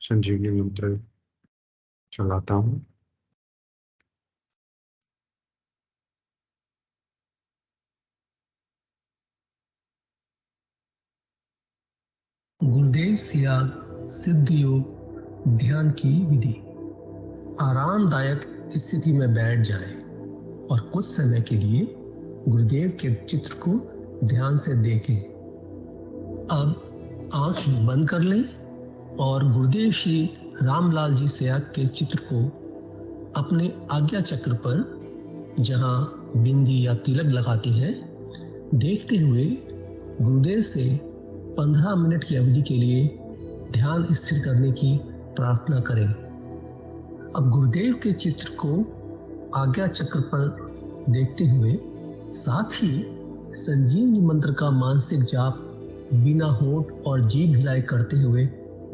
संजीवनी मंत्र चलाता हूँ। गुरुदेव सियाग सिद्ध योग ध्यान की विधि। आरामदायक स्थिति में बैठ जाएं और कुछ समय के लिए गुरुदेव के चित्र को ध्यान से देखें। अब आंखें बंद कर लें और गुरुदेव श्री रामलाल जी सियाग के चित्र को अपने आज्ञा चक्र पर, जहां बिंदी या तिलक लगाते हैं, देखते हुए गुरुदेव से 15 मिनट की अवधि के लिए ध्यान स्थिर करने की प्रार्थना करें। अब गुरुदेव के चित्र को आज्ञा चक्र पर देखते हुए साथ ही संजीवनी मंत्र का मानसिक जाप बिना होंठ और जीभ हिलाए करते हुए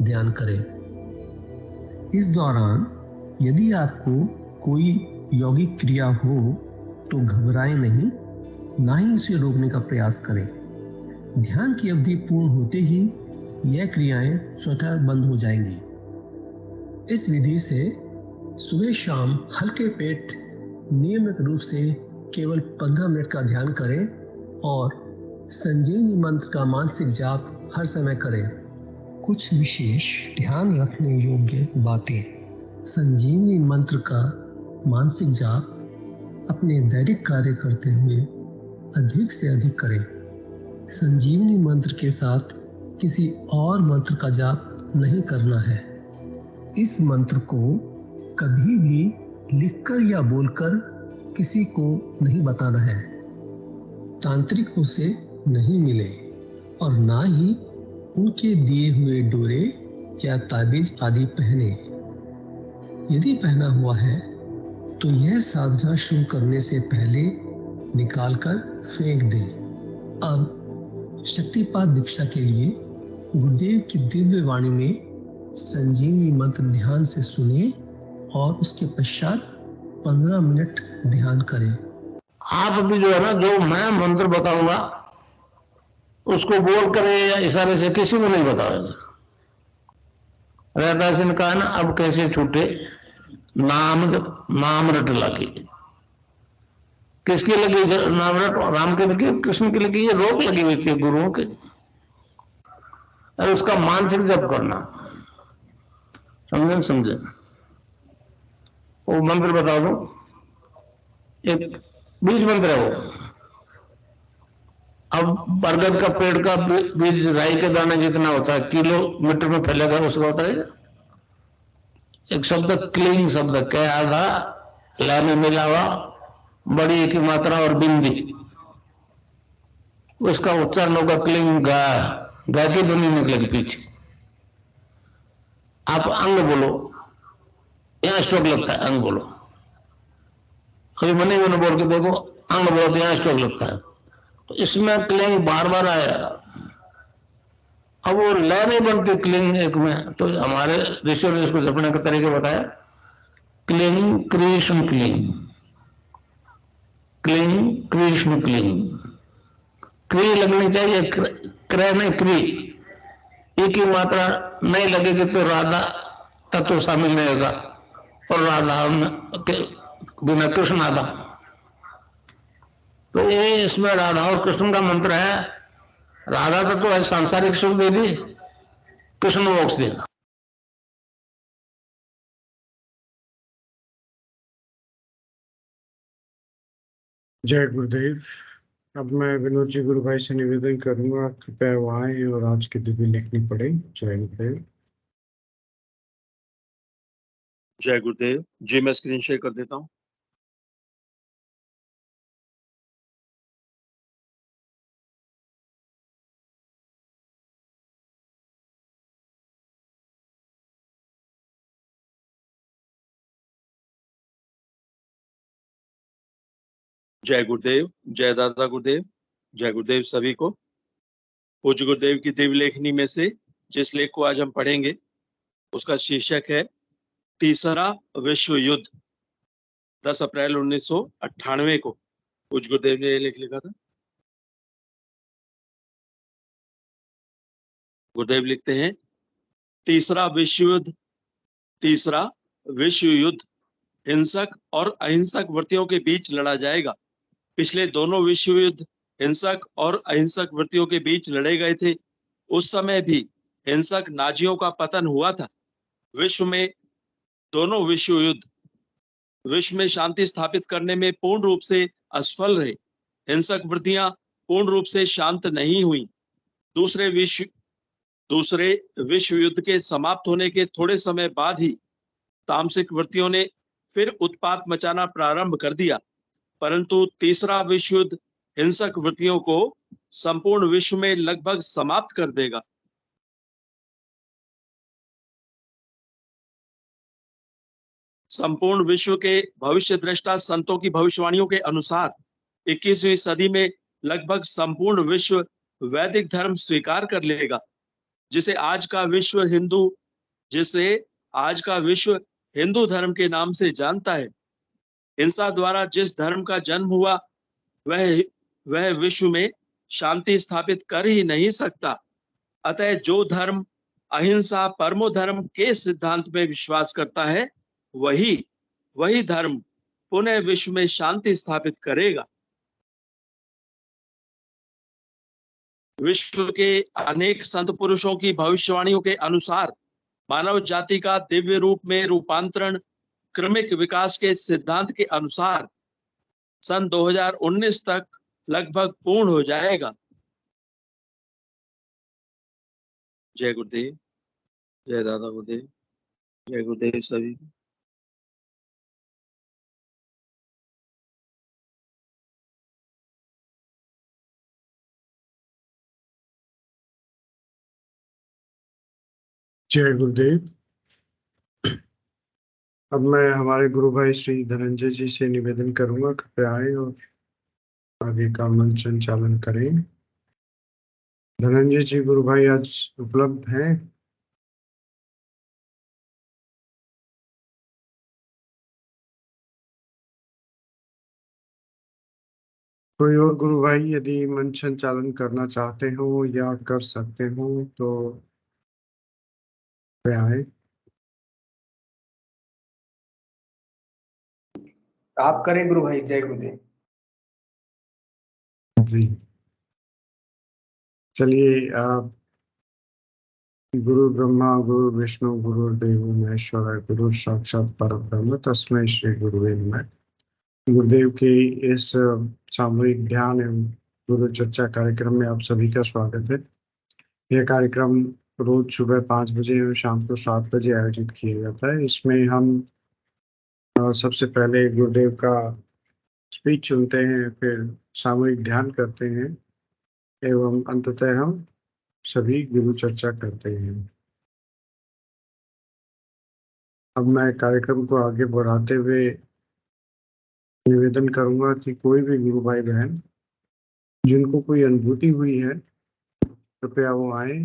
ध्यान करें। इस दौरान यदि आपको कोई यौगिक क्रिया हो तो घबराएं नहीं, ना ही इसे रोकने का प्रयास करें। ध्यान की अवधि पूर्ण होते ही यह क्रियाएं स्वतः बंद हो जाएंगी। इस विधि से सुबह शाम हल्के पेट नियमित रूप से केवल 15 मिनट का ध्यान करें और संजीवनी मंत्र का मानसिक जाप हर समय करें। कुछ विशेष ध्यान रखने योग्य बातें। संजीवनी मंत्र का मानसिक जाप अपने दैनिक कार्य करते हुए अधिक से अधिक करें। संजीवनी मंत्र के साथ किसी और मंत्र का जाप नहीं करना है। इस मंत्र को कभी भी लिखकर या बोलकर किसी को नहीं बताना है। तांत्रिकों से नहीं मिले और ना ही उनके दिए हुए डोरे या ताबीज आदि पहने। यदि पहना हुआ है तो यह साधना शुरू करने से पहले निकालकर फेंक दें। अब शक्तिपात दीक्षा के लिए गुरुदेव की दिव्य वाणी में संजीवनी मंत्र ध्यान से सुनिए और उसके पश्चात 15 मिनट ध्यान करें। आप भी जो है ना, जो मैं मंत्र बताऊंगा उसको बोल कर या इशारे से किसी को नहीं बताओगे। रहदास ने कहा ना, अब कैसे छूटे नाम रट लगी। किसकी लगी नाम रट? राम की लगी, कृष्ण की लगी, ये रोक लगी हुई थी गुरुओं के। और उसका मानसिक जप करना, समझे? वो मंत्र बता दो, एक बीज मंत्र है वो। अब बरगद का पेड़ का बीज राई के दाने जितना होता है, किलोमीटर में फैलेगा, उसका होता है एक शब्द क्लीन शब्द, क्या आधा ला में मिला हुआ, बड़ी की मात्रा और बिंदी, उसका उच्चारण होगा क्लीन गा। गा की ध्वनि निकलेगी पीछे। आप अंग बोलो, यहां स्ट्रोक लगता है, अंग बोलो। कभी मनी मैंने बोल के देखो, अंग बोलो तो यहां स्ट्रोक लगता है। तो इसमें क्लिंग बार बार आया। अब वो लय नहीं बनती क्लिंग एक में, तो हमारे ऋषियों ने इसको जपने का तरीका बताया। Cling Krishna cling, cling Krishna cling. क्री लगनी चाहिए, क्रय नहीं क्री। एक ही मात्रा नहीं लगेगी तो राधा तत्व शामिल नहीं होगा, और राधा बिना कृष्ण आधा। तो ये इसमें राधा और कृष्ण का मंत्र है। राधा तत्व है सांसारिक सुख देवी, कृष्ण मोक्ष देगा। जय गुरुदेव। अब मैं विनोद जी गुरु भाई से निवेदन करूंगा, कृपया वो आए और आज की दिव्य लिखनी पड़े। जय गुरुदेव। जय गुरुदेव जी। मैं स्क्रीन शेयर कर देता हूँ। जय गुरुदेव, जय दादा गुरुदेव, जय गुरुदेव सभी को। पूज्य गुरुदेव की दिव्य लेखनी में से जिस लेख को आज हम पढ़ेंगे उसका शीर्षक है तीसरा विश्व युद्ध। 10 अप्रैल 1998 को पूज्य गुरुदेव ने यह लेख लिखा था। गुरुदेव लिखते हैं, तीसरा विश्व युद्ध हिंसक और अहिंसक वृत्तियों के बीच लड़ा जाएगा। पिछले दोनों विश्व युद्ध हिंसक और अहिंसक वृत्तियों के बीच लड़े गए थे। उस समय भी हिंसक नाजियों का पतन हुआ था। विश्व में दोनों विश्व युद्ध विश्व में शांति स्थापित करने में पूर्ण रूप से असफल रहे। हिंसक वृत्तियां पूर्ण रूप से शांत नहीं हुई। दूसरे विश्व युद्ध के समाप्त होने के थोड़े समय बाद ही तामसिक वृत्तियों ने फिर उत्पात मचाना प्रारंभ कर दिया। परंतु तीसरा विश्व युद्ध हिंसक वृत्तियों को संपूर्ण विश्व में लगभग समाप्त कर देगा। संपूर्ण विश्व के भविष्य दृष्टा संतों की भविष्यवाणियों के अनुसार 21वीं सदी में लगभग संपूर्ण विश्व वैदिक धर्म स्वीकार कर लेगा, जिसे आज का विश्व हिंदू धर्म के नाम से जानता है। हिंसा द्वारा जिस धर्म का जन्म हुआ वह विश्व में शांति स्थापित कर ही नहीं सकता। अतः जो धर्म अहिंसा परमो धर्म के सिद्धांत में विश्वास करता है वही धर्म पुनः विश्व में शांति स्थापित करेगा। विश्व के अनेक संत पुरुषों की भविष्यवाणियों के अनुसार मानव जाति का दिव्य रूप में रूपांतरण क्रमिक विकास के सिद्धांत के अनुसार सन 2019 तक लगभग पूर्ण हो जाएगा। जय गुरुदेव, जय दादा गुरुदेव, जय गुरुदेव सभी। जय गुरुदेव। अब मैं हमारे गुरु भाई श्री धनंजय जी से निवेदन करूंगा, कृपया आए और आगे का मंच संचालन करें। धनंजय जी गुरु भाई आज उपलब्ध हैं? कोई और गुरु भाई यदि मंच संचालन करना चाहते हो या कर सकते हो तो कृपया आए। आप करें गुरु भाई। जय गुरुदेव। जी चलिए, आप गुरु ब्रह्मा गुरु विष्णु गुरुदेव महेश्वर गुरु साक्षात परब्रह्म तस्मै श्री गुरुवे नमः। गुरुदेव के इस सामूहिक ध्यान एवं गुरु चर्चा कार्यक्रम में आप सभी का स्वागत है। यह कार्यक्रम रोज सुबह 5 बजे एवं शाम को 7 बजे आयोजित किया जाता है। इसमें हम सबसे पहले गुरुदेव का स्पीच सुनते हैं, फिर सामूहिक ध्यान करते हैं एवं अंततः हम सभी गुरु चर्चा करते हैं। अब मैं कार्यक्रम को आगे बढ़ाते हुए निवेदन करूंगा कि कोई भी गुरु भाई बहन जिनको कोई अनुभूति हुई है कृपया वो आए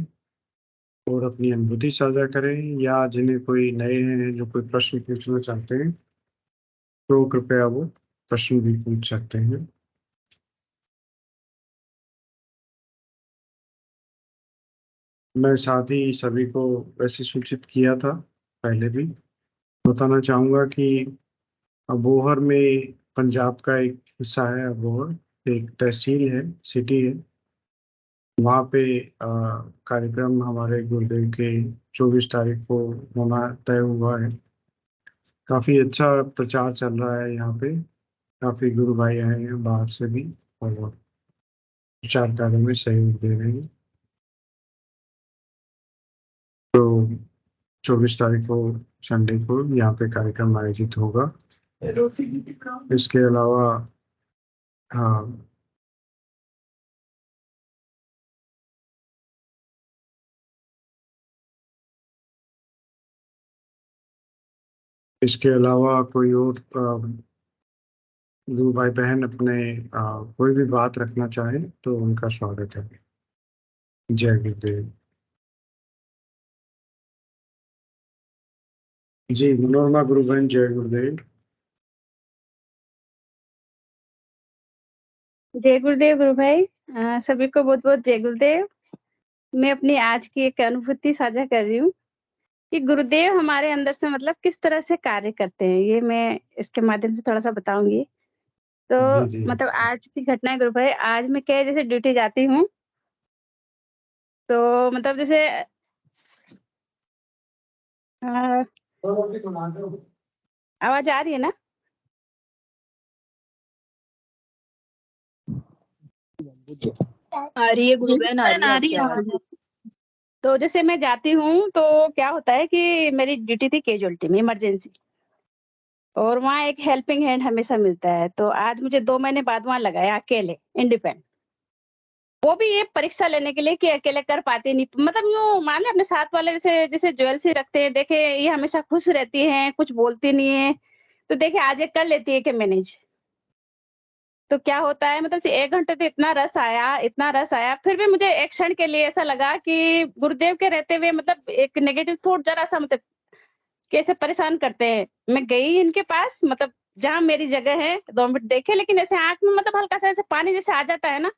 और अपनी अनुभूति साझा करें, या जिन्हें कोई नए हैं जो कोई प्रश्न पूछना चाहते हैं तो कृपया वो प्रश्न भी पूछ सकते हैं। मैं साथ ही सभी को वैसे सूचित किया था पहले भी, बताना चाहूँगा कि अबोहर में पंजाब का एक हिस्सा है। अबोहर एक तहसील है, सिटी है। वहाँ पे कार्यक्रम हमारे गुरुदेव के 24 तारीख को होना तय हुआ है। काफ़ी अच्छा प्रचार चल रहा है यहाँ पे। काफ़ी गुरु भाई आए हैं बाहर से भी और प्रचार कार्य में सहयोग दे रहे हैं। तो 24 तारीख को संडे को यहाँ पे कार्यक्रम आयोजित होगा। इसके अलावा हाँ, इसके अलावा कोई और गुरु भाई बहन अपने कोई भी बात रखना चाहे तो उनका स्वागत है। जय गुरुदेव। जी मनोरमा गुरु बहन, जय गुरुदेव। जय गुरुदेव गुरु भाई। सभी को बहुत बहुत जय गुरुदेव। मैं अपनी आज की एक अनुभूति साझा कर रही हूँ। कि गुरुदेव हमारे अंदर से मतलब किस तरह से कार्य करते हैं, ये मैं इसके माध्यम से थोड़ा-सा बताऊँगी। तो जी, जी। मतलब आज की घटना है गुरु भाई, आज मैं क्या है जैसे ड्यूटी जाती हूँ, तो मतलब जैसे अ, आवाज़ आ रही है ना? आ रही है गुरु बहन, आ रही है आवाज। तो जैसे मैं जाती हूँ, तो क्या होता है कि मेरी ड्यूटी थी कैजुअल्टी में, इमरजेंसी, और वहाँ एक हेल्पिंग हैंड हमेशा मिलता है। तो आज मुझे 2 महीने बाद वहाँ लगाया अकेले, इंडिपेंडेंट। वो भी ये परीक्षा लेने के लिए कि अकेले कर पाती नहीं, मतलब यूँ मान लें अपने साथ वाले जैसे जैसे ज्वेलरी रखते हैं, देखे ये हमेशा खुश रहती हैं, कुछ बोलती नहीं है, तो देखिए आज ये कर लेती है कि मैनेज। तो क्या होता है मतलब 1 घंटे तो इतना रस आया, फिर भी मुझे एक क्षण के लिए ऐसा लगा कि गुरुदेव के रहते हुए मतलब एक नेगेटिव थॉट ज़रा-सा मतलब कैसे परेशान करते हैं। मैं गई इनके पास, मतलब जहाँ मेरी जगह है, 2 मिनट देखे, लेकिन ऐसे आँख में मतलब हल्का-सा ऐसे पानी जैसे आ जाता है ना,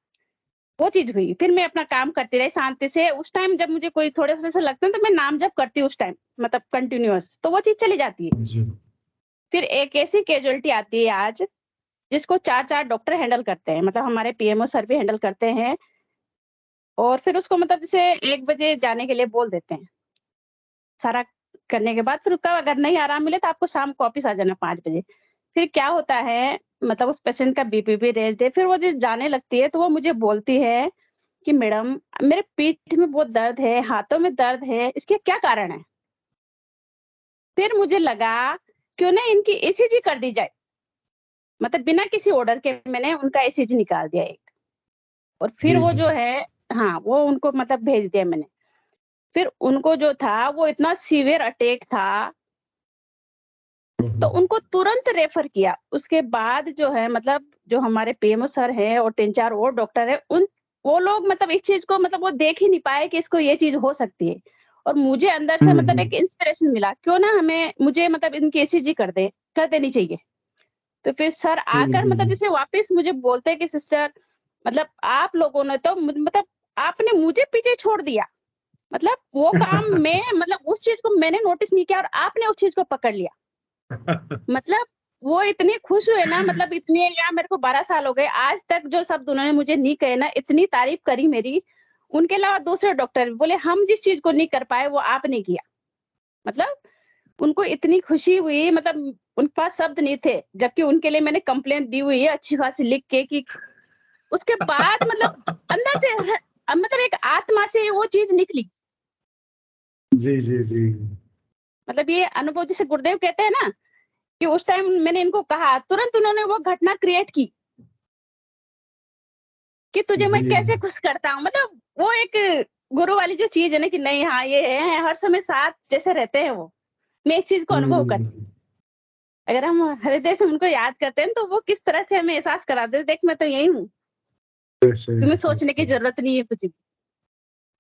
वो चीज़ हुई। फिर मैं अपना काम करती रही शांति से। उस टाइम जब मुझे कोई थोड़ा-सा ऐसा लगता है तो मैं नाम जप करती हूँ उस टाइम, मतलब कंटीन्यूअस, तो वो चीज़ चली जाती है। जी। फिर एक ऐसी कैजुअल्टी आती है आज, जिसको 4-4 डॉक्टर हैंडल करते हैं, मतलब हमारे पीएमओ सर भी हैंडल करते हैं, और फिर उसको मतलब जैसे 1 बजे जाने के लिए बोल देते हैं। सारा करने के बाद फिर उसका अगर नहीं आराम मिले तो आपको शाम को वापिस आ जाना 5 बजे। फिर क्या होता है, मतलब उस पेशेंट का बीपी भी रेज़्ड है, फिर वो जो जाने लगती है तो वो मुझे बोलती है कि मैडम मेरे पीठ में बहुत दर्द है, हाथों में दर्द है, इसके क्या कारण है? फिर मुझे लगा क्यों ना इनकी ईसीजी कर दी जाए। मतलब बिना किसी ऑर्डर के मैंने उनका ईसीजी निकाल दिया एक, और फिर जी, वो जी। जो है हाँ, वो उनको मतलब भेज दिया मैंने। फिर उनको जो था वो इतना सीवियर अटैक था, हुँ, तो हुँ। उनको तुरंत रेफर किया। उसके बाद जो है मतलब जो हमारे पीएमओ सर हैं और 3-4 और डॉक्टर हैं, उन वो लोग मतलब इस चीज़ को मतलब वो देख ही नहीं पाए कि इसको ये चीज़ हो सकती है। और मुझे अंदर से हुँ, मतलब हुँ। एक इंस्पिरेशन मिला, क्यों ना मुझे मतलब इनकी ईसीजी कर देनी चाहिए। तो फिर सर हुँ, आकर हुँ, मतलब हुँ। जैसे वापस मुझे बोलते हैं कि सिस्टर मतलब आप लोगों ने तो मतलब आपने मुझे पीछे छोड़ दिया। मतलब वो काम मैं मतलब उस चीज़ को मैंने नोटिस नहीं किया और आपने उस चीज़ को पकड़ लिया। मतलब वो इतने खुश हुए ना, मतलब इतने, या मेरे को 12 साल हो गए, आज तक जो शब्द उन्होंने मुझे नहीं कहे ना, इतनी तारीफ़ करी मेरी, उनके अलावा दूसरे डॉक्टर भी बोले हम जिस चीज़ को नहीं कर पाए वो आपने किया। मतलब उनको इतनी खुशी हुई, मतलब उनके पास शब्द नहीं थे, जबकि उनके लिए मैंने कंप्लेंट दी हुई है अच्छी-खासी लिख के कि उसके बाद मतलब अंदर से मतलब एक आत्मा से वो चीज़ निकली। जी, जी, जी। मतलब ये अनुभव जिसे गुरुदेव कहते हैं ना, कि उस टाइम मैंने इनको कहा, तुरंत उन्होंने वो घटना क्रिएट की कि तुझे मैं जी। कैसे खुश करता हूँ। मतलब वो एक गुरु वाली जो चीज़ है ना कि नहीं हाँ, ये है, हर समय साथ जैसे रहते हैं वो। मैं इस चीज़ को अनुभव करती हूँ। हुँ। अगर हम हृदय से उनको याद करते हैं, तो वो किस तरह से हमें एहसास कराते हैं, देख मैं तो यही हूँ, ऐसे तुम्हें एहसास सोचने की करो। ज़रूरत नहीं है कुछ भी।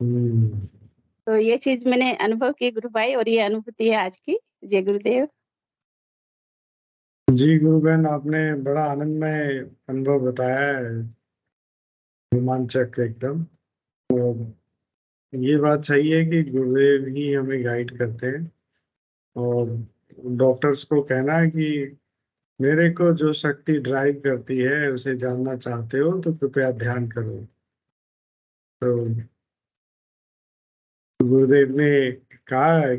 हुँ। तो ये चीज़ मैंने अनुभव की गुरु भाई, और ये अनुभूति है आज की। जय गुरुदेव। जी, गुरु बहन आपने बड़ा आनंदमय अनुभव बताया है, रोमांचक एकदम। और ये बात सही है कि गुरुदेव ही हमें गाइड करते हैं, और डॉक्टर्स को कहना है कि मेरे को जो शक्ति ड्राइव करती है उसे जानना चाहते हो तो कृपया ध्यान करो। तो गुरुदेव ने कहा है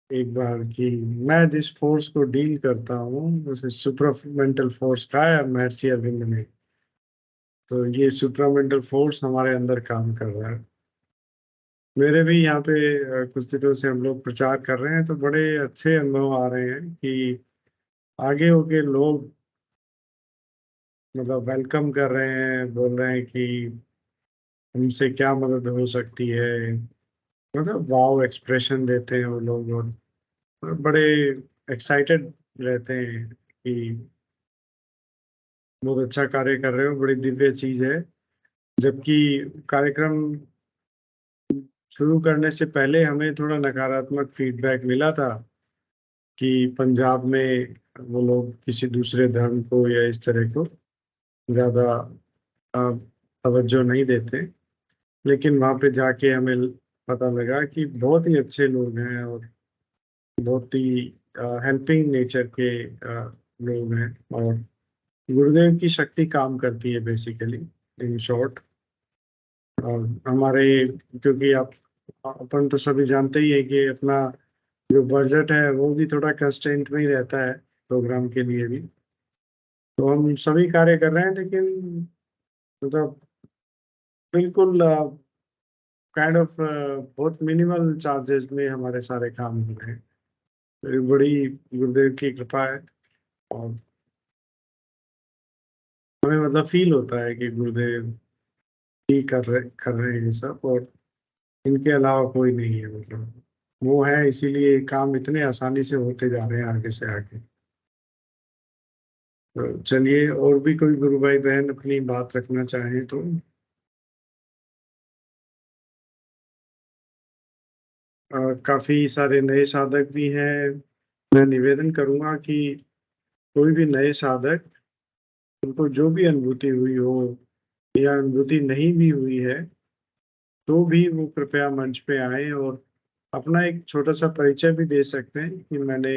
एक बार कि मैं जिस फोर्स को डील करता हूँ उसे सुपरामेंटल फोर्स कहा है महर्षि अरविंद ने। तो ये सुपरामेंटल फोर्स हमारे अंदर काम कर रहा है। मेरे भी यहाँ पे कुछ दिनों से हम लोग प्रचार कर रहे हैं, तो बड़े अच्छे अनुभव आ रहे हैं कि आगे होके लोग मतलब वेलकम कर रहे हैं, बोल रहे हैं कि हमसे क्या मदद हो सकती है। मतलब वाव एक्सप्रेशन देते हैं वो लोग, और बड़े एक्साइटेड रहते हैं कि बहुत अच्छा कार्य कर रहे हो, बड़ी दिव्य चीज है। जबकि कार्यक्रम शुरू करने से पहले हमें थोड़ा नकारात्मक फीडबैक मिला था कि पंजाब में वो लोग किसी दूसरे धर्म को या इस तरह को ज्यादा अ, तवज्जो नहीं देते। लेकिन वहाँ पे जाके हमें पता लगा कि बहुत ही अच्छे लोग हैं और बहुत ही हेल्पिंग नेचर के लोग हैं। और गुरुदेव की शक्ति काम करती है बेसिकली, इन शॉर्ट। और हमारे, क्योंकि आप अपन तो सभी जानते ही है कि अपना जो बजट है वो भी थोड़ा कंस्ट्रेंट में ही रहता है प्रोग्राम के लिए भी। तो हम सभी कार्य कर रहे हैं, लेकिन मतलब बिल्कुल काइंड ऑफ बहुत मिनिमल चार्जेस में हमारे सारे काम हो रहे हैं। तो ये बड़ी गुरुदेव की कृपा है। और हमें मतलब फील होता है कि गुरुदेव ही कर रहे हैं ये सब, और इनके अलावा कोई नहीं है। मतलब वो है, इसीलिए काम इतने आसानी से होते जा रहे हैं आगे से आगे। तो चलिए, और भी कोई गुरु भाई बहन अपनी बात रखना चाहें तो। काफी सारे नए साधक भी हैं। मैं निवेदन करूंगा कि कोई भी नए साधक, उनको जो भी अनुभूति हुई हो या अनुभूति नहीं भी हुई है, तो भी वो कृपया मंच पे आए और अपना एक छोटा सा परिचय भी दे सकते हैं कि मैंने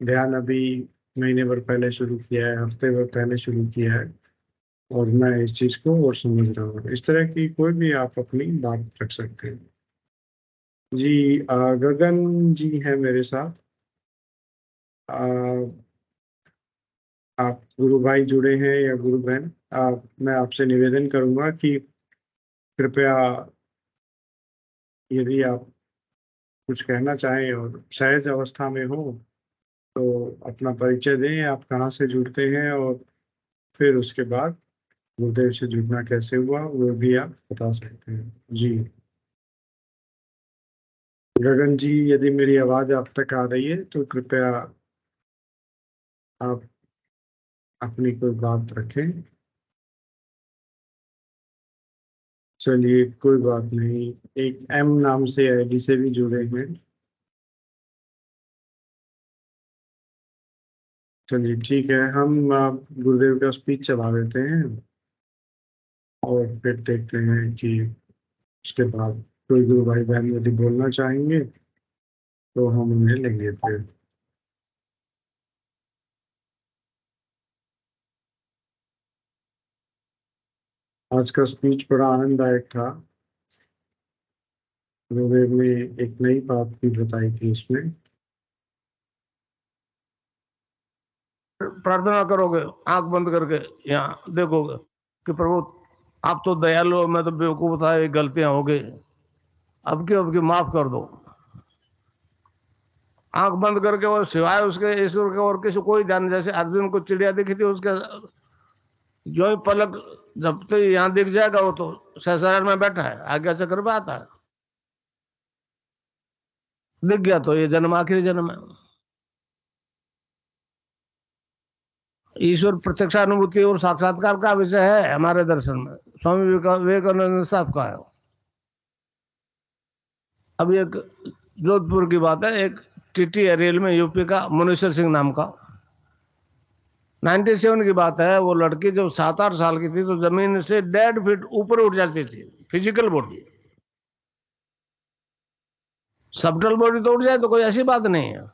ध्यान अभी महीने भर पहले शुरू किया है, हफ्ते भर पहले शुरू किया है, और मैं इस चीज को और समझ रहा हूँ। इस तरह की कोई भी आप अपनी बात रख सकते हैं। जी, गगन जी है मेरे साथ। आ, आप गुरु भाई जुड़े हैं या गुरु बहन, मैं आपसे निवेदन करूंगा कि कृपया, यदि आप कुछ कहना चाहें और सहज अवस्था में हो, तो अपना परिचय दें, आप कहाँ से जुड़ते हैं, और फिर उसके बाद गुरुदेव से जुड़ना कैसे हुआ वो भी आप बता सकते हैं। जी, गगन जी, यदि मेरी आवाज आप तक आ रही है तो कृपया आप अपनी कोई बात रखें। चलिए, कोई बात नहीं। एक एम नाम से आईडी से भी जुड़े हैं। चलिए ठीक है, हम गुरुदेव का स्पीच चला देते हैं, और फिर देखते हैं कि उसके बाद कोई गुरु भाई बहन यदि बोलना चाहेंगे तो हम उन्हें लेंगे फिर। आज का स्पीच बड़ा आनंददायक था। गुरुदेव ने एक नई बात भी बताई थी इसमें। प्रार्थना करोगे आंख बंद करके, यहाँ देखोगे कि प्रभु आप तो दयालु हो, मैं तो बेवकूफ था, ये गलतियां हो गई, अब की माफ कर दो। आंख बंद करके, और सिवाय उसके ईश्वर के और किसी कोई ध्यान, जैसे अर्जुन को चिड़िया दिखी थी, उसके जो ही पलक जब तो यहाँ दिख जाएगा, वो तो सहसरार में बैठा है, आज्ञा चक्र पे आता है, दिख गया तो ये जन्म आखिरी जन्म है। ईश्वर प्रत्यक्षानुभूति और साक्षात्कार का विषय है हमारे दर्शन में, स्वामी विवेकानंद साहब का है। अब एक जोधपुर की बात है, एक टीटी है रेल में, यूपी का, मुनीश्वर सिंह नाम का। 97 की बात है। वो लड़की जब 7-8 साल की थी तो जमीन से 1.5 फीट ऊपर उठ जाती थी, फिजिकल बॉडी। सबटल बॉडी तो उठ जाए तो कोई ऐसी बात नहीं है,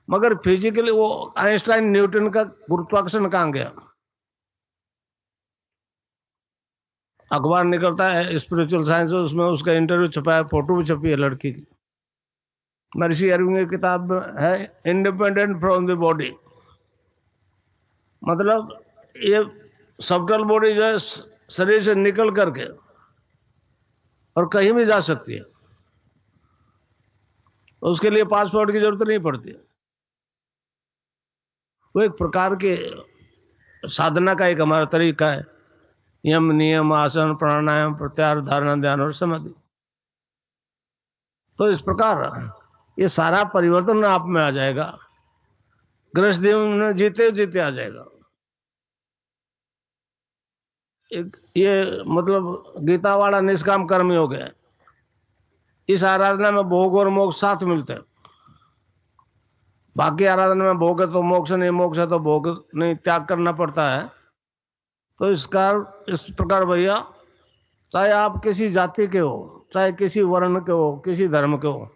मगर फिजिकली वो आइंस्टाइन न्यूटन का गुरुत्वाकर्षण कहाँ गया। अखबार निकलता है स्पिरिचुअल साइंस, उसमें उसका इंटरव्यू छपा है, फोटो भी छपी है लड़की की। महर्षि अरविंद की किताब है इंडिपेंडेंट फ्रॉम द बॉडी। मतलब ये सबटल बॉडी जो है शरीर से निकल करके और कहीं भी जा सकती है, उसके लिए पासपोर्ट की जरूरत नहीं पड़ती। वो एक प्रकार के साधना का एक हमारा तरीका है, यम नियम आसन प्राणायाम प्रत्याहार धारणा ध्यान और समाधि। तो इस प्रकार ये सारा परिवर्तन आप में आ जाएगा, गृहस्थ जीवन में जीते जीते आ जाएगा। एक ये मतलब गीता वाला निष्काम कर्मी हो गया। इस आराधना में भोग और मोक्ष साथ मिलते हैं। बाकी आराधना में भोग है तो मोक्ष नहीं, मोक्ष है तो भोग नहीं, त्याग करना पड़ता है। तो इस प्रकार भैया, चाहे आप किसी जाति के हो, चाहे किसी वर्ण के हो, किसी धर्म के हो।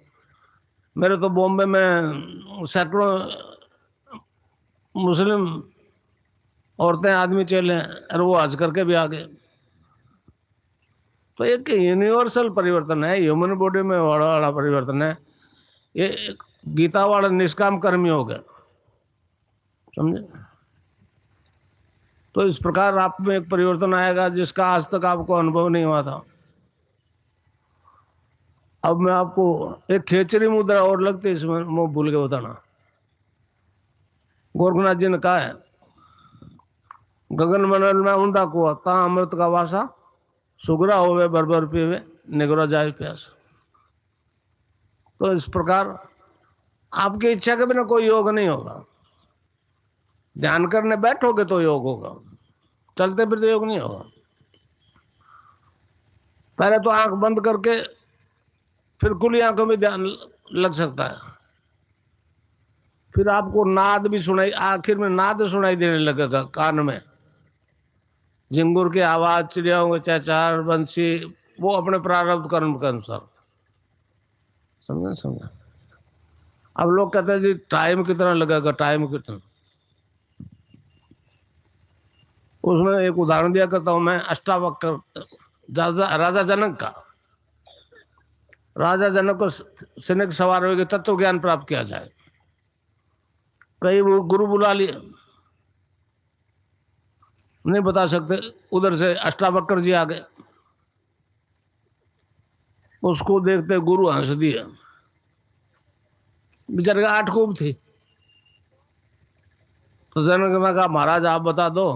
मेरे तो बॉम्बे में सैकड़ों मुस्लिम औरतें आदमी चले हैं और वो हज करके भी आ गए। तो एक यूनिवर्सल परिवर्तन है, ह्यूमन बॉडी में बड़ा बड़ा परिवर्तन है। ये गीता वाला निष्काम कर्मी हो गया, समझे। तो इस प्रकार आप में एक परिवर्तन आएगा जिसका आज तक आपको अनुभव नहीं हुआ था। अब मैं आपको एक खेचरी मुद्रा और लगती है इसमें, मैं भूल के बताना। गोरखनाथ जी ने कहा है, गगन मंडल में ऊंडा कुआ ता अमृत का वासा, सुगरा होवे बरबर पीवे निगरा जाए प्यास। तो इस प्रकार आपकी इच्छा के बिना कोई योग नहीं होगा। ध्यान करने बैठोगे तो योग होगा, चलते फिरते योग नहीं होगा। पहले तो आंख बंद करके फिर खुली आंखों में ध्यान लग सकता है। फिर आपको नाद भी सुनाई, आखिर में नाद सुनाई देने लगेगा कान में, झिंगुर की आवाज, चिड़ियाओं के चहचहाट, बंसी, वो अपने प्रारब्ध कर्म के अनुसार। समझे। अब लोग कहते हैं जी टाइम कितना लगेगा, टाइम कितना। उसमें एक उदाहरण दिया करता हूं मैं, अष्टावक्र राजा जनक का। राजा जनक को सैनिक सवार होकर तत्व ज्ञान प्राप्त किया जाए, कई वो गुरु बुला लिए, नहीं बता सकते। उधर से अष्टावक्र जी आ गए, उसको देखते गुरु हंस दिया। बेचारे का 8 खूब थी। तो जनक ने कहा महाराज आप बता दो।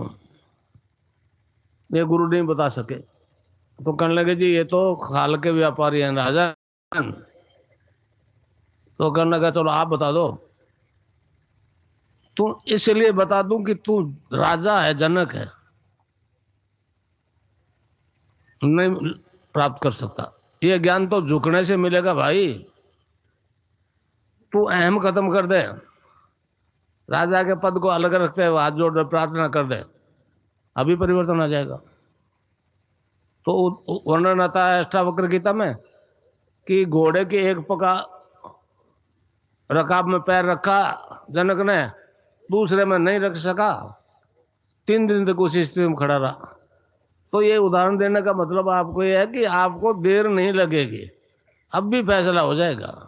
ये गुरु नहीं बता सके। तो कहने लगे जी ये तो खाल के व्यापारी हैं राजा। तो कहने लगा चलो आप बता दो। तू इसलिए बता दूं कि तू राजा है, जनक है, नहीं प्राप्त कर सकता। ये ज्ञान तो झुकने से मिलेगा भाई। तू अहम खत्म कर दे, राजा के पद को अलग रखते हुए हाथ जोड़ प्रार्थना कर दे, अभी परिवर्तन आ जाएगा। तो वर्णन आता है अष्टावक्र गीता में कि घोड़े के एक पका रकाब में पैर रखा जनक ने, दूसरे में नहीं रख सका, 3 दिन तक उसी स्थिति में खड़ा रहा। तो ये उदाहरण देने का मतलब आपको ये है कि आपको देर नहीं लगेगी, अब भी फैसला हो जाएगा।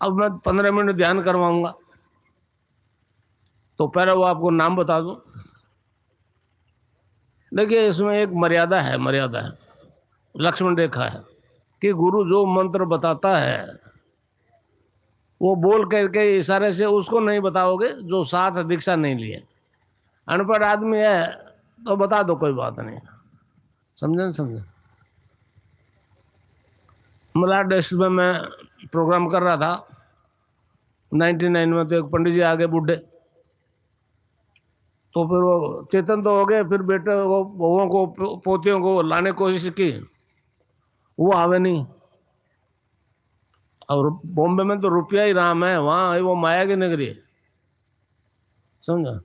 अब मैं 15 मिनट ध्यान करवाऊंगा, तो पहले वो आपको नाम बता दूं। देखिए इसमें एक मर्यादा है, लक्ष्मण रेखा है कि गुरु जो मंत्र बताता है वो बोल करके इशारे से उसको नहीं बताओगे जो साथ दीक्षा नहीं लिए। अनपढ़ आदमी है तो बता दो, कोई बात नहीं। समझे। मलाड डिस्ट्रिक्ट में मैं प्रोग्राम कर रहा था 99 में। तो एक पंडित जी आ गए बूढ़े, तो फिर वो चेतन तो हो गए, फिर बेटे को, बहुओं को, पोतियों को लाने की कोशिश की, वो आवे नहीं। और बॉम्बे में तो रुपया ही राम है, वहां वो माया की नगरी है, समझा।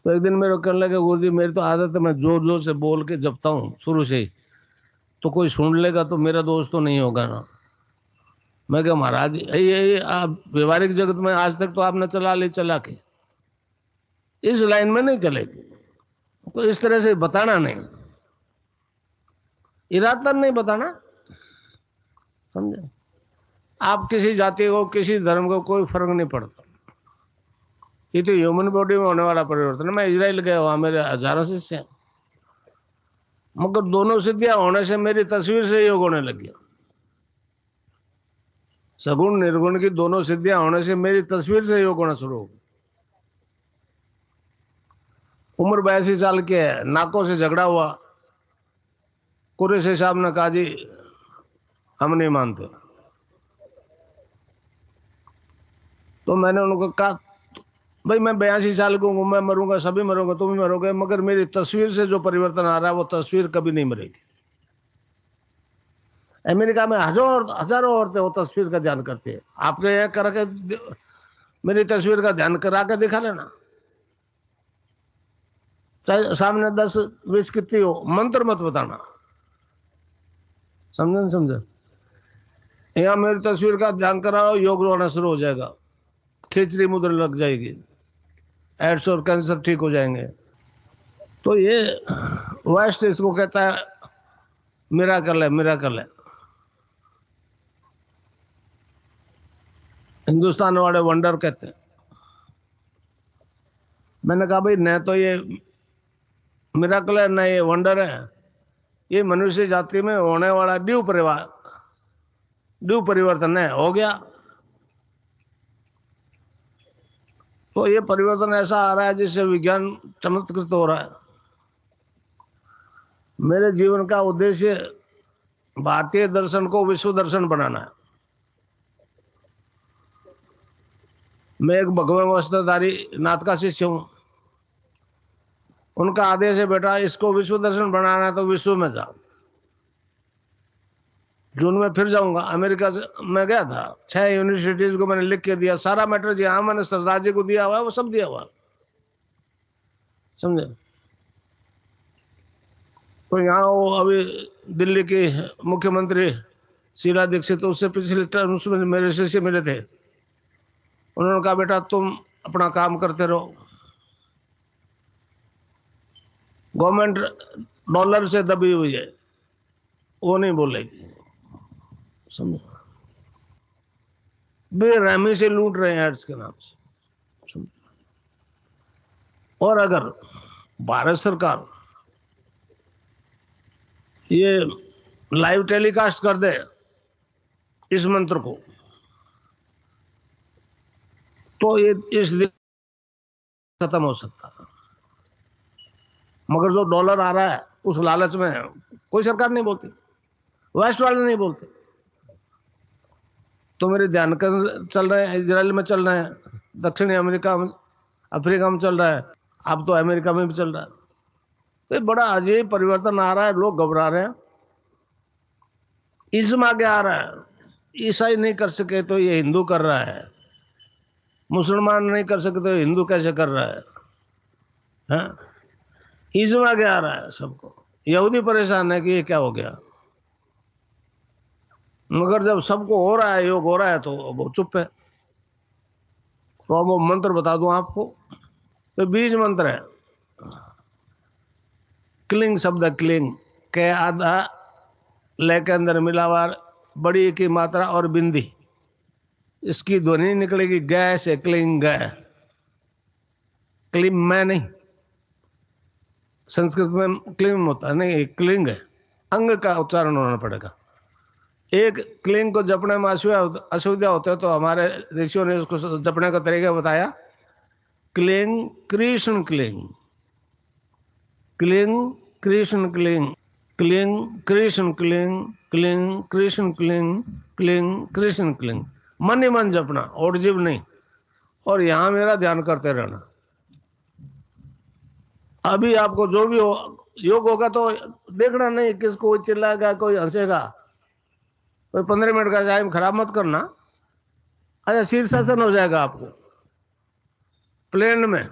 तो एक दिन मेरे कहने लगे गुरु जी मेरी तो आदत है मैं जोर जोर से बोल के जपता हूँ शुरू से ही, तो कोई सुन लेगा तो मेरा दोस्त तो नहीं होगा ना। मैं क्या महाराज ये आप व्यवहारिक जगत में आज तक तो आपने चला के, इस लाइन में नहीं चलेगी। तो इस तरह से बताना नहीं, इरादा नहीं बताना, समझे। आप किसी जाति को, किसी धर्म को कोई फर्क नहीं पड़ता। ये तो ह्यूमन बॉडी में होने वाला परिवर्तन है। मैं इजराइल गया, वहां मेरे हजारों शिष्य हैं, मगर दोनों सिद्धियां होने से मेरी तस्वीर से योग होने लगी। सगुण निर्गुण की दोनों सिद्धियां होने से मेरी तस्वीर से योग होना शुरू हो गया। उम्र 82 साल की है, नाकों से झगड़ा हुआ, कुरैशी साहब ने कहा जी हम नहीं मानते। तो मैंने उनको कहा भाई मैं 82 साल का हूँ, मैं मरूंगा, सभी मरूंगा, तुम भी मरोगे, मगर मेरी तस्वीर से जो परिवर्तन आ रहा है वो तस्वीर कभी नहीं मरेगी। अमेरिका में हजारों औरतें वो तस्वीर का ध्यान करती है। आपके यहाँ करके मेरी तस्वीर का ध्यान करा के दिखा लेना, चाहे सामने 10-20 कितनी हो, मंत्र मत बताना। समझे नहीं समझे? यहाँ मेरी तस्वीर का ध्यान कराओ, योग होना शुरू हो जाएगा, खिचड़ी मुद्रा लग जाएगी, एड्स और कैंसर ठीक हो जाएंगे। तो ये वेस्ट इसको कहता है मिराकल है, मिराकल है। हिंदुस्तान वाले वंडर कहते हैं। मैंने कहा भाई न तो ये मिराकल है, न ये वंडर है, ये मनुष्य जाति में होने वाला ड्यू परिवर्तन है, हो गया। तो ये परिवर्तन ऐसा आ रहा है जिससे विज्ञान चमत्कृत हो रहा है। मेरे जीवन का उद्देश्य भारतीय दर्शन को विश्व दर्शन बनाना है। मैं एक भगवे वस्त्रधारी नाथ का शिष्य हूं। उनका आदेश है बेटा इसको विश्व दर्शन बनाना है तो विश्व में जा। जून में फिर जाऊंगा। अमेरिका से मैं गया था, 6 यूनिवर्सिटीज को मैंने लिख के दिया, सारा मैटर जहां मैंने सरदार जी को दिया हुआ है वो सब दिया हुआ, समझे? तो यहाँ वो अभी दिल्ली के मुख्यमंत्री शीला दीक्षित, तो उससे पिछले टर्म में मेरे शिष्य मिले थे। उन्होंने कहा बेटा तुम अपना काम करते रहो, गवर्नमेंट डॉलर से दबी हुई है, वो नहीं बोलेगी, समझो? बेरहमी से लूट रहे हैं एड्स के नाम से, समझो? और अगर भारत सरकार ये लाइव टेलीकास्ट कर दे इस मंत्र को, तो ये इस दिन खत्म हो सकता है। मगर जो डॉलर आ रहा है उस लालच में कोई सरकार नहीं बोलती, वेस्ट वाले नहीं बोलते। तो मेरे ध्यान चल रहे हैं, इजराइल में चल रहे हैं, दक्षिणी अमेरिका में, अफ्रीका में चल रहा है, अब तो अमेरिका में भी चल रहा है। तो बड़ा अजीब परिवर्तन आ रहा है, लोग घबरा रहे हैं। इस्म आगे आ रहा है, ईसाई नहीं कर सके तो ये हिंदू कर रहा है, मुसलमान नहीं कर सके तो हिंदू कैसे कर रहा है, हाँ? इस्म आगे आ रहा है सबको। यहूदी परेशान है कि ये क्या हो गया, मगर जब सबको हो रहा है, योग हो रहा है, तो वो चुप है। तो अब वो मंत्र बता दूं आपको, तो बीज मंत्र है। क्लिंग शब्द है, क्लिंग के आधा ले के अंदर मिलावार बड़ी की मात्रा और बिंदी, इसकी ध्वनि निकलेगी ग से, क्लिंग ग, क्लिम में नहीं, संस्कृत में क्लिम होता है नहीं, क्लिंग है, अंग का उच्चारण होना पड़ेगा। एक क्लिंग को जपने में असुविधा होते है, तो हमारे ऋषियों ने उसको जपने का तरीका बताया, cling Krishna cling, cling Krishna cling, cling Krishna cling, cling Krishna cling, cling Krishna cling, मन ही मन जपना और जीव नहीं। और यहां मेरा ध्यान करते रहना। अभी आपको जो भी हो योग होगा तो देखना नहीं किसको कोई चिल्लाएगा, कोई हंसेगा, कोई 15 मिनट का टाइम खराब मत करना। अच्छा शीर्षासन हो जाएगा आपको प्लेन में,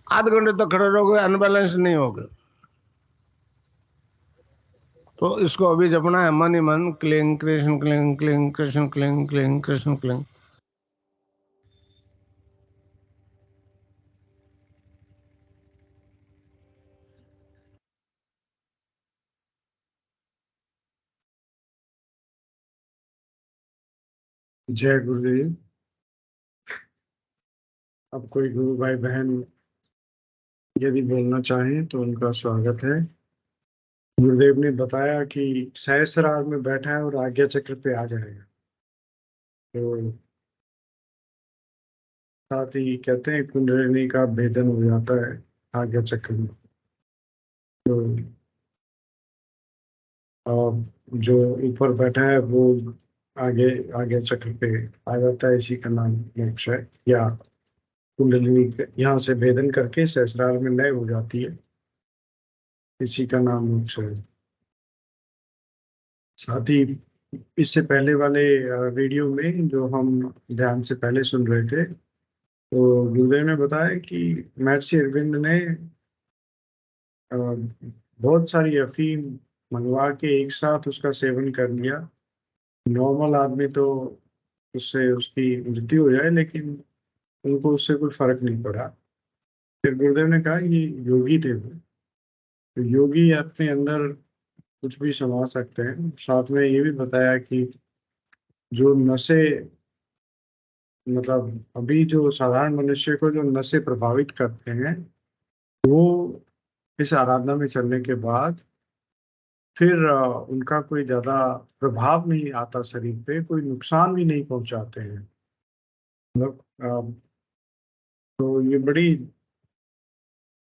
आध घंटे तक खड़े रहोगे, अनबैलेंस नहीं होगे। तो इसको अभी जपना है मन ही मन, cling Krishna cling, cling Krishna cling, cling Krishna cling. जय गुरुदेव। अब कोई गुरु भाई बहन यदि बोलना चाहें तो उनका स्वागत है। गुरुदेव ने बताया कि सहस्रार में बैठा है और आज्ञा चक्र पे आ जाएगा। तो साथ ही कहते हैं कुंडलिनी का भेदन हो जाता है आज्ञा चक्र में। तो और जो ऊपर बैठा है वो आगे आगे चक्र पे आ जाता है, इसी का नाम मोक्ष है। या कुंडलिनी यहाँ से भेदन करके सहस्रार में लय हो जाती है, इसी का नाम मोक्ष है। साथ ही इससे पहले वाले वीडियो में जो हम ध्यान से पहले सुन रहे थे, तो गुरुदेव ने बताया कि महर्षि अरविंद ने बहुत सारी अफीम मंगवा के एक साथ उसका सेवन कर लिया। नॉर्मल आदमी तो उससे उसकी मृत्यु हो जाए, लेकिन उनको उससे कोई फर्क नहीं पड़ा। फिर गुरुदेव ने कहा ये योगी थे वो, तो योगी अपने अंदर कुछ भी समा सकते हैं। साथ में ये भी बताया कि जो नशे, मतलब अभी जो साधारण मनुष्य को जो नशे प्रभावित करते हैं, वो इस आराधना में चलने के बाद फिर उनका कोई ज्यादा प्रभाव नहीं आता, शरीर पे कोई नुकसान भी नहीं पहुंचाते हैं। मतलब तो ये बड़ी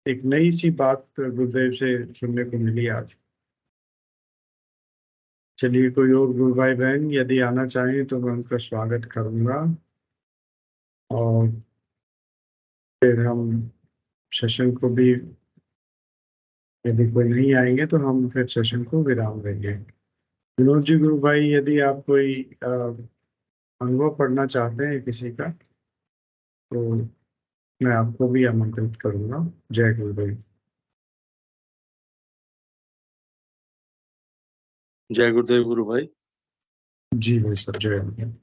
एक नई सी बात गुरुदेव से सुनने को मिली आज। चलिए, कोई और गुरु भाई बहन यदि आना चाहें तो मैं उनका स्वागत करूंगा, और फिर हम सेशन को भी, यदि कोई नहीं आएंगे तो हम फिर सेशन को विराम देंगे। विनोद जी, गुरु भाई, यदि आप कोई अनुभव पढ़ना चाहते हैं किसी का, तो मैं आपको भी आमंत्रित करूंगा। जय गुरुदेव। जय गुरुदेव गुरु भाई। जी भाई सर, जय गुरुदेव।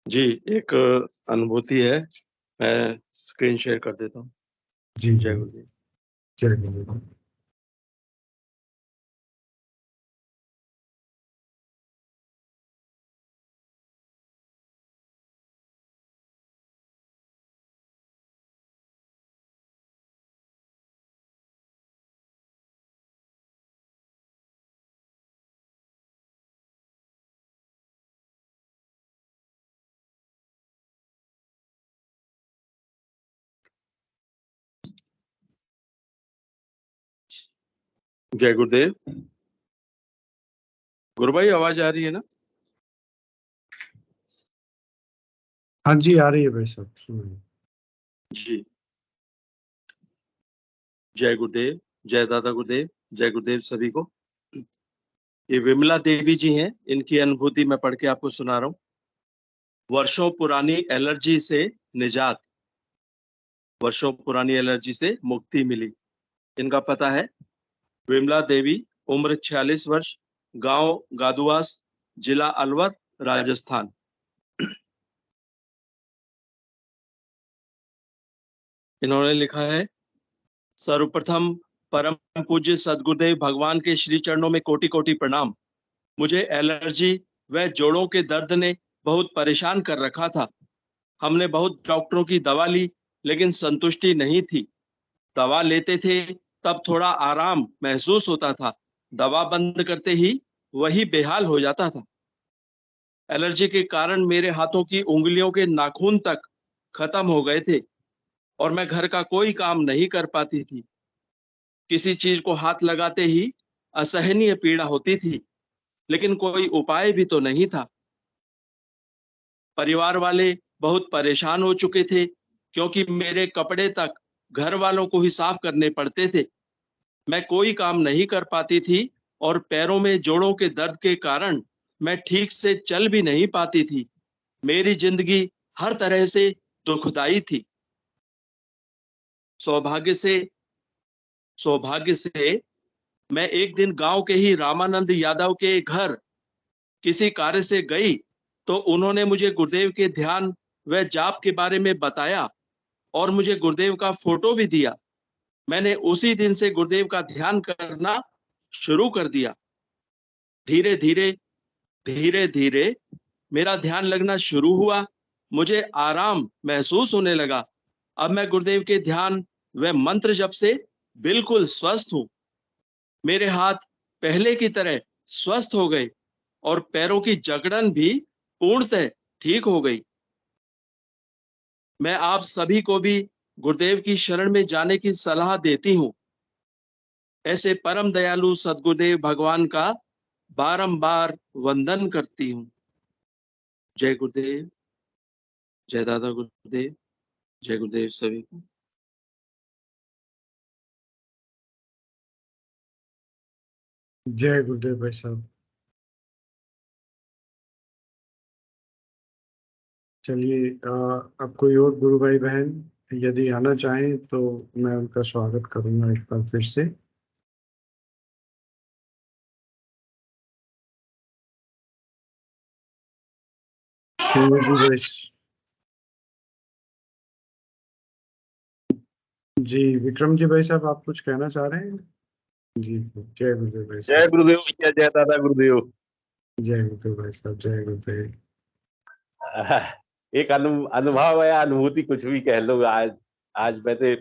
जी, एक अनुभूति है, मैं स्क्रीन शेयर कर देता हूँ। जी जय जी, गुरुदेव। जय गुरुदेव। जय गुरुदेव। गुरु भाई, आवाज आ रही है ना? हाँ जी, आ रही है भाई साहब, सुनिए। जी, जय गुरुदेव, जय दादा गुरुदेव, जय गुरुदेव सभी को। ये विमला देवी जी हैं, इनकी अनुभूति मैं पढ़ के आपको सुना रहा हूँ। वर्षों पुरानी एलर्जी से निजात, वर्षों पुरानी एलर्जी से मुक्ति मिली। इनका पता है विमला देवी, उम्र 46 वर्ष, गांव गादुआस, जिला अलवर, राजस्थान। इन्होंने लिखा है, सर्वप्रथम परम पूज्य सदगुरुदेव भगवान के श्री चरणों में कोटि कोटि प्रणाम। मुझे एलर्जी व जोड़ों के दर्द ने बहुत परेशान कर रखा था। हमने बहुत डॉक्टरों की दवा ली, लेकिन संतुष्टि नहीं थी। दवा लेते थे तब थोड़ा आराम महसूस होता था, दवा बंद करते ही वही बेहाल हो जाता था। एलर्जी के कारण मेरे हाथों की उंगलियों के नाखून तक खत्म हो गए थे और मैं घर का कोई काम नहीं कर पाती थी। किसी चीज को हाथ लगाते ही असहनीय पीड़ा होती थी, लेकिन कोई उपाय भी तो नहीं था। परिवार वाले बहुत परेशान हो चुके थे, क्योंकि मेरे कपड़े तक घर वालों को ही साफ करने पड़ते थे। मैं कोई काम नहीं कर पाती थी और पैरों में जोड़ों के दर्द के कारण मैं ठीक से चल भी नहीं पाती थी। मेरी जिंदगी हर तरह से दुखदाई थी। सौभाग्य से सौभाग्य से मैं एक दिन गांव के ही रामानंद यादव के घर किसी कार्य से गई, तो उन्होंने मुझे गुरुदेव के ध्यान व जाप के बारे में बताया और मुझे गुरुदेव का फोटो भी दिया। मैंने उसी दिन से गुरुदेव का ध्यान करना शुरू कर दिया। धीरे धीरे धीरे धीरे मेरा ध्यान लगना शुरू हुआ। मुझे आराम महसूस होने लगा। अब मैं गुरुदेव के ध्यान व मंत्र जप से बिल्कुल स्वस्थ हूँ। मेरे हाथ पहले की तरह स्वस्थ हो गए और पैरों की जकड़न भी पूर्णतः ठीक हो गई। मैं आप सभी को भी गुरुदेव की शरण में जाने की सलाह देती हूँ। ऐसे परम दयालु सदगुरुदेव भगवान का बारंबार वंदन करती हूँ। जय गुरुदेव, जय दादा गुरुदेव, जय गुरुदेव सभी को। जय गुरुदेव भाई साहब। चलिए, अब कोई और गुरु भाई बहन यदि आना चाहें तो मैं उनका स्वागत करूंगा एक बार फिर से। जी भाई। जी विक्रम जी भाई साहब, आप कुछ कहना चाह रहे हैं? जी जय गुरुदेव भाई जय साहब। गुरुदेव भैया, जय दादा गुरुदेव। जय गुरुदेव भाई साहब, जय गुरुदेव। एक अनुभव या अनुभूति कुछ भी कह लो। आज आज मैंने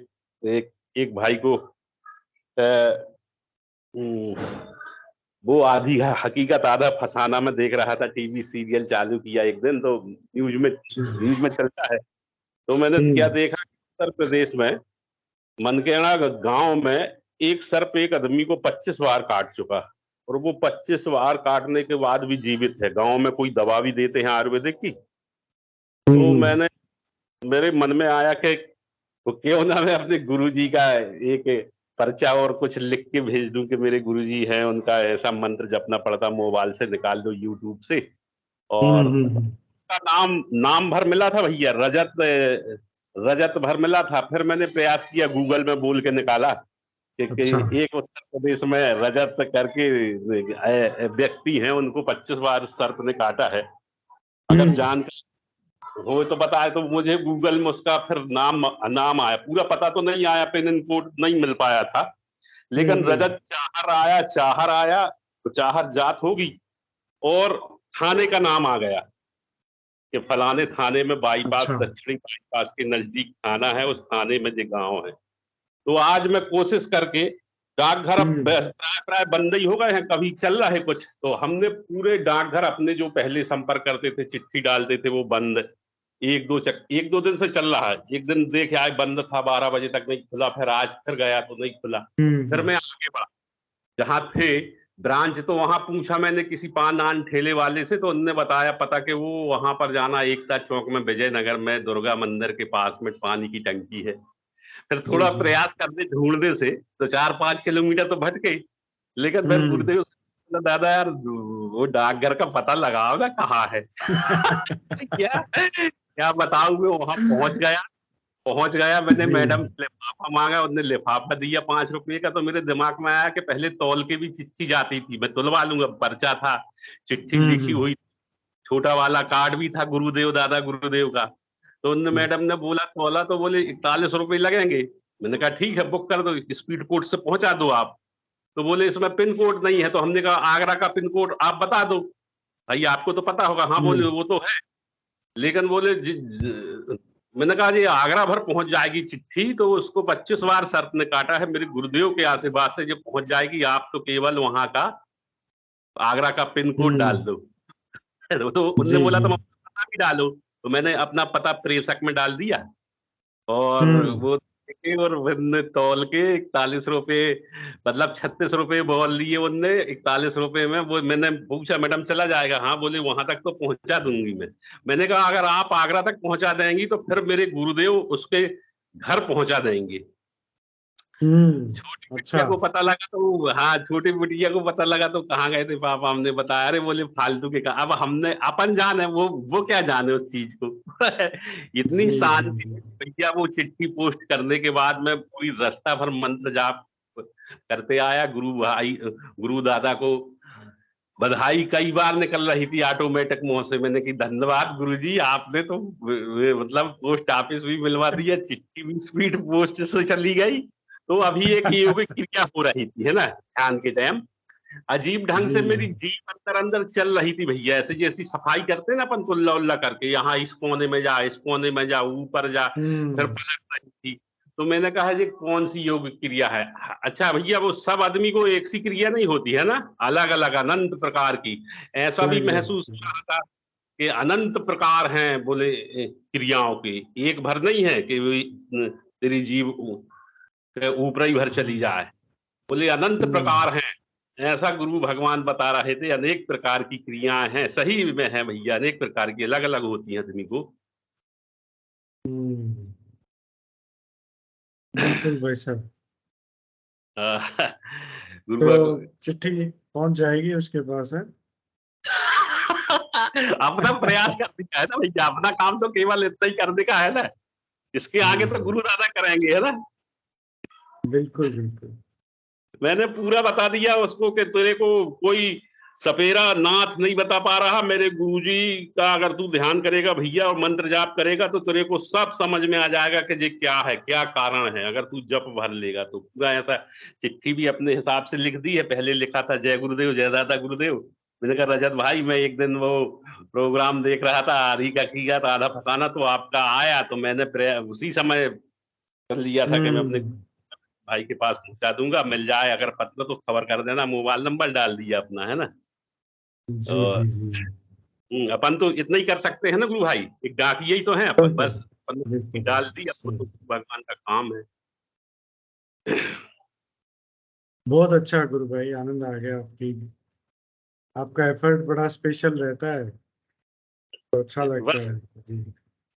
एक भाई को वो आधी हकीकत आधा फसाना में देख रहा था, टीवी सीरियल चालू किया एक दिन, तो न्यूज में चलता है। तो मैंने क्या देखा, उत्तर प्रदेश में मनकेड़ा गांव में एक सर्प एक आदमी को 25 बार काट चुका, और वो 25 बार काटने के बाद भी जीवित है। गांव में कोई दवा भी देते हैं आयुर्वेदिक की। तो मेरे मन में आया कि क्यों ना मैं अपने गुरुजी का एक पर्चा और कुछ लिख के भेज दूं कि मेरे गुरुजी हैं, उनका ऐसा मंत्र जपना पड़ता, मोबाइल से निकाल दो यूट्यूब से। और का नाम भर मिला था भैया, रजत भर मिला था। फिर मैंने प्रयास किया, गूगल में बोल के निकाला कि एक उत्तर प्रदेश में रजत करके व्यक्ति हैं, उनको 25 बार सर्प ने काटा है। अगर जानकारी हो तो बताए तो मुझे गूगल में उसका फिर नाम आया। पूरा पता तो नहीं आया, पिन इन कोड नहीं मिल पाया था, लेकिन रजत चाहर आया तो चाहर जात होगी, और थाने का नाम आ गया कि फलाने थाने में बाईपास, दक्षिणी बाईपास के नजदीक थाना है, उस थाने में जो गांव है। तो आज मैं कोशिश करके, डाकघर अब प्राय बंद ही हो गए हैं, कभी चल रहा है कुछ, तो हमने पूरे डाकघर अपने जो पहले संपर्क करते थे, चिट्ठी डालते थे, वो बंद। एक दो दिन से चल रहा है। एक दिन देखे आए बंद था, 12 बजे तक नहीं खुला, फिर आज फिर गया तो नहीं खुला। फिर मैं आगे बढ़ा, जहां थे ब्रांच, तो वहां पूछा मैंने किसी पान आन ठेले वाले से, तो उनने बताया पता कि वो वहां पर जाना, एकता चौक में, विजयनगर में, दुर्गा मंदिर के पास में पानी की टंकी है। फिर थोड़ा प्रयास करने ढूंढने से तो 4-5 किलोमीटर तो भटके, लेकिन फिर गुरुदेव से, दादा यार वो डाकघर का पता लगाओ ना कहाँ है। क्या बताऊं, मैं वहां पहुंच गया। मैंने मैडम से लिफाफा मांगा, उन्होंने लिफाफा दिया 5 रुपए का। तो मेरे दिमाग में आया कि पहले तौल के भी चिट्ठी जाती थी, मैं तुलवा लूंगा। पर्चा था, चिट्ठी लिखी हुई, छोटा वाला कार्ड भी था गुरुदेव, दादा गुरुदेव का। तो उन मैडम ने बोला तौला, तो बोले 41 रुपए लगेंगे। मैंने कहा ठीक है, बुक कर दो, स्पीड पोस्ट से पहुंचा दो आप। तो बोले इसमें पिन कोड नहीं है। तो हमने कहा आगरा का पिन कोड आप बता दो, भाई आपको तो पता होगा। हाँ बोले वो तो है, लेकिन बोले मैंने कहा जी आगरा भर पहुंच जाएगी चिट्ठी, तो उसको 25 बार सर्प ने काटा है, मेरे गुरुदेव के आशीर्वाद से जब पहुंच जाएगी, आप तो केवल वहां का आगरा का पिन कोड डाल दो। तो उनने बोला तो पता भी डालो। तो मैंने अपना पता प्रेषक में डाल दिया, और वो और उनने तौल के 41 रुपए, मतलब 36 रुपए बोल लिए उनने। 41 रुपए में वो, मैंने पूछा मैडम चला जाएगा? हाँ बोले वहां तक तो पहुंचा दूंगी मैं। मैंने कहा अगर आप आगरा तक पहुंचा देंगी तो फिर मेरे गुरुदेव उसके घर पहुंचा देंगे। छोटी बिटिया को पता लगा तो, हाँ छोटी बिटिया को पता लगा तो कहाँ गए थे पापा, हमने बताया। अरे बोले फालतू के अब हमने अपन जाने, वो क्या जाने उस चीज को। इतनी शांति भैया। वो चिट्ठी पोस्ट करने के बाद में पूरी रास्ता भर मंत्र जाप करते आया। गुरु दादा को बधाई कई बार निकल रही थी ऑटोमेटिक मुंह से। मैंने की धन्यवाद गुरुजी, आपने तो मतलब पोस्ट ऑफिस भी मिलवा दिया, चिट्ठी भी स्पीड पोस्ट से चली गई। तो अभी एक योगिक क्रिया हो रही थी, है ना, ध्यान के टाइम। अजीब ढंग से मेरी जीभ अंदर अंदर चल रही थी भैया, ऐसे जैसी सफाई करते हैं ना अपन, कुल्ला उल्ला करके, यहाँ इस कोने में जा, इस कोने में जा, ऊपर जा, फिर पलट रही थी। तो मैंने कहा ये कौन सी योग क्रिया है? अच्छा भैया, वो सब आदमी को एक सी क्रिया नहीं होती है ना, अलग अलग अनंत प्रकार की। ऐसा भी महसूस हो रहा था कि अनंत प्रकार हैं, बोले क्रियाओं के, एक भर नहीं है कि तेरी जीव ऊपर ही भर चली जाए। बोले अनंत प्रकार हैं। ऐसा गुरु भगवान बता रहे थे, अनेक प्रकार की क्रियाएं हैं, सही में है भैया, अनेक प्रकार की, अलग अलग होती हैं आदमी को। बिल्कुल भाई साहब। तो चिट्ठी पहुंच जाएगी उसके पास है। अपना प्रयास करने का है ना भैया, अपना काम तो केवल इतना ही करने का है ना, इसके आगे तो गुरु दादा करेंगे, है ना। बिल्कुल बिल्कुल। मैंने पूरा बता दिया उसको कि तेरे को कोई सपेरा नाथ नहीं बता पा रहा, मेरे गुरुजी का अगर तू ध्यान करेगा भैया और मंत्र जाप करेगा तो तेरे को सब समझ में आ जाएगा कि ये क्या है, क्या कारण है। अगर तू जप भर लेगा तो पूरा ऐसा। चिट्ठी भी अपने हिसाब से लिख दी है, पहले लिखा था जय गुरुदेव जय दादा गुरुदेव। मैंने कहा रजत भाई मैं एक दिन वो प्रोग्राम देख रहा था आधी का किया था आधा फसाना, तो आपका आया तो मैंने उसी समय कर लिया था कि मैं अपने भाई के पास पहुंचा दूंगा, मिल जाए अगर पत्र तो खबर कर देना, मोबाइल नंबर डाल दिया अपना, है ना। जी और जी जी। अपन तो इतना ही कर सकते हैं ना गुरु भाई, एक डाकिया ही तो है अपन, बस अपन बिल्कुल डाल दी, अपन तो सही। भगवान का काम है। बहुत अच्छा गुरु भाई, आनंद आ गया आपकी, आपका एफर्ट बड़ा स्पेशल रहता है, तो अच्छा लगता बस है जी।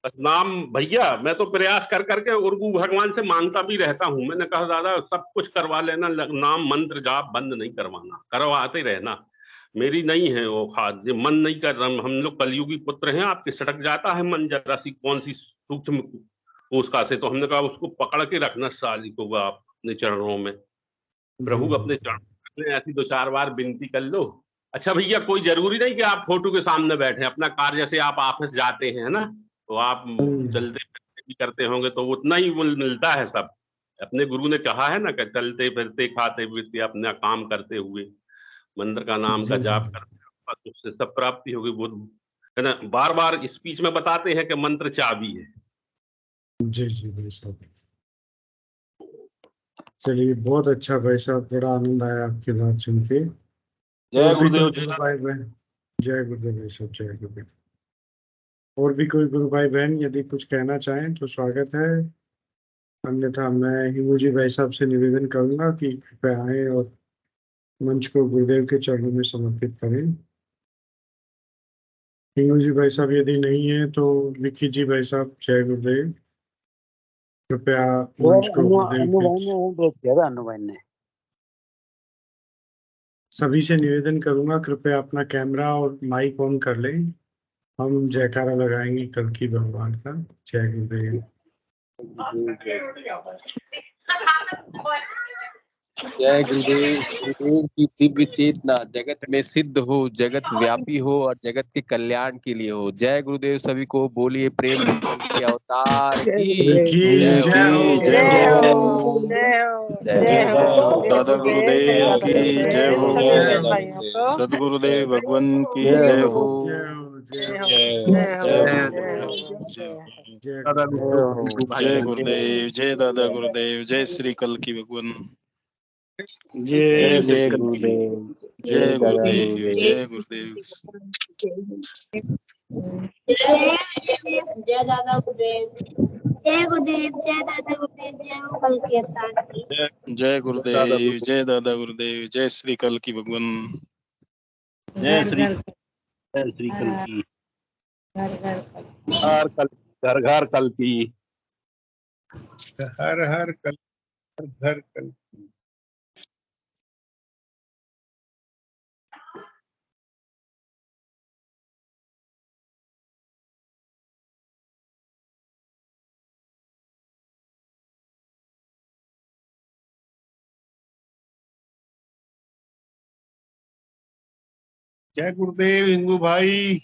बस नाम भैया, मैं तो प्रयास कर करके उर्गू भगवान से मांगता भी रहता हूँ। मैंने कहा दादा सब कुछ करवा लेना, नाम मंत्र जाप बंद नहीं करवाना, करवाते रहना। मेरी नहीं है वो खाद, ये मन नहीं कर रहा, हम लोग कलयुगी पुत्र हैं, आपके सटक जाता है मन जरा सी कौन सी सूक्ष्म कोशिका से, तो हमने कहा उसको पकड़ के रखना साली को आप अपने चरणों में, जी प्रभु जी अपने जी। चरणों में ऐसी दो चार बार विनती कर लो। अच्छा भैया कोई जरूरी नहीं कि आप फोटो के सामने बैठे, अपना कार्य से आप ऑफिस जाते हैं ना, तो आप हम्म, चलते फिरते भी करते होंगे तो उतना ही मिलता है सब। अपने गुरु ने कहा है ना कि चलते फिरते खाते पीते अपना काम करते हुए मंत्र का नाम का जी जी जाप करते हो, बस उससे सब प्राप्ति होगी। वो है ना, बार बार स्पीच में बताते हैं कि मंत्र चाबी है। जी जी भाई साहब। चलिए बहुत अच्छा भाई साहब, बड़ा आनंद आया आपकी बात सुन के। जय और भी कोई गुरुदेव गुरु जय। भाई बहन, जय गुरुदेव भाई साहब, जय गुरुदेव। और भी कोई गुरु भाई बहन यदि कुछ कहना चाहें तो स्वागत है, अन्यथा मैं हिमू जी भाई साहब से निवेदन करूंगा कि कृपया आए और मंच को गुरुदेव के चरणों में समर्पित करें। हिमू जी भाई साहब यदि नहीं है तो विक्की जी भाई साहब, जय गुरुदेव, कृपया मंच को गुरुदेव अनु के। भाई ने वो भेज दिया था, अनु भाई ने। सभी से निवेदन करूंगा कृपया अपना कैमरा और माइक ऑन कर लें, हम जयकारा लगाएंगे कल की भगवान का। जय गुरुदेव। जय गुरुदेव। गुरुदेव की दिव्य चेतना जगत में सिद्ध हो, जगत व्यापी हो और जगत के कल्याण के लिए हो। जय गुरुदेव सभी को, बोलिए प्रेम से कल के अवतार की की जय जय हो। हो। जय हो जय जय हो। हो दादा गुरुदेव, जय गुरुदेव दादा की जय गुरुदेव, हो। सभी जय बहन हो। भाइयों को सदगुरुदेव भगवान की जय जय हो। हो। जय हो। जय जय हो। हो जय जय हो हो। जय हो जय जय हो। हो। जय दादा गुरुदेव। गुरु भाई जय बहन के गुरुदेव, जय दादा गुरुदेव, जय श्री कल की भगवान। जय जय श्री गुरुदेव, जय जय दादा गुरुदेव, गुरुदेव। जय गुरुदेव। जय दादा गुरुदेव, जय गुरुदेव, जय दादा गुरुदेव, जय हो कल के अवतार की। जय दादा गुरुदेव, गुरु जय दादा गुरुदेव, जय श्री कल की भगवान। जय श्री कल की। घर घर हर कल घर घर कल की। हर हर कल, हर घर कल। जय गुरुदेव हिंदू भाई।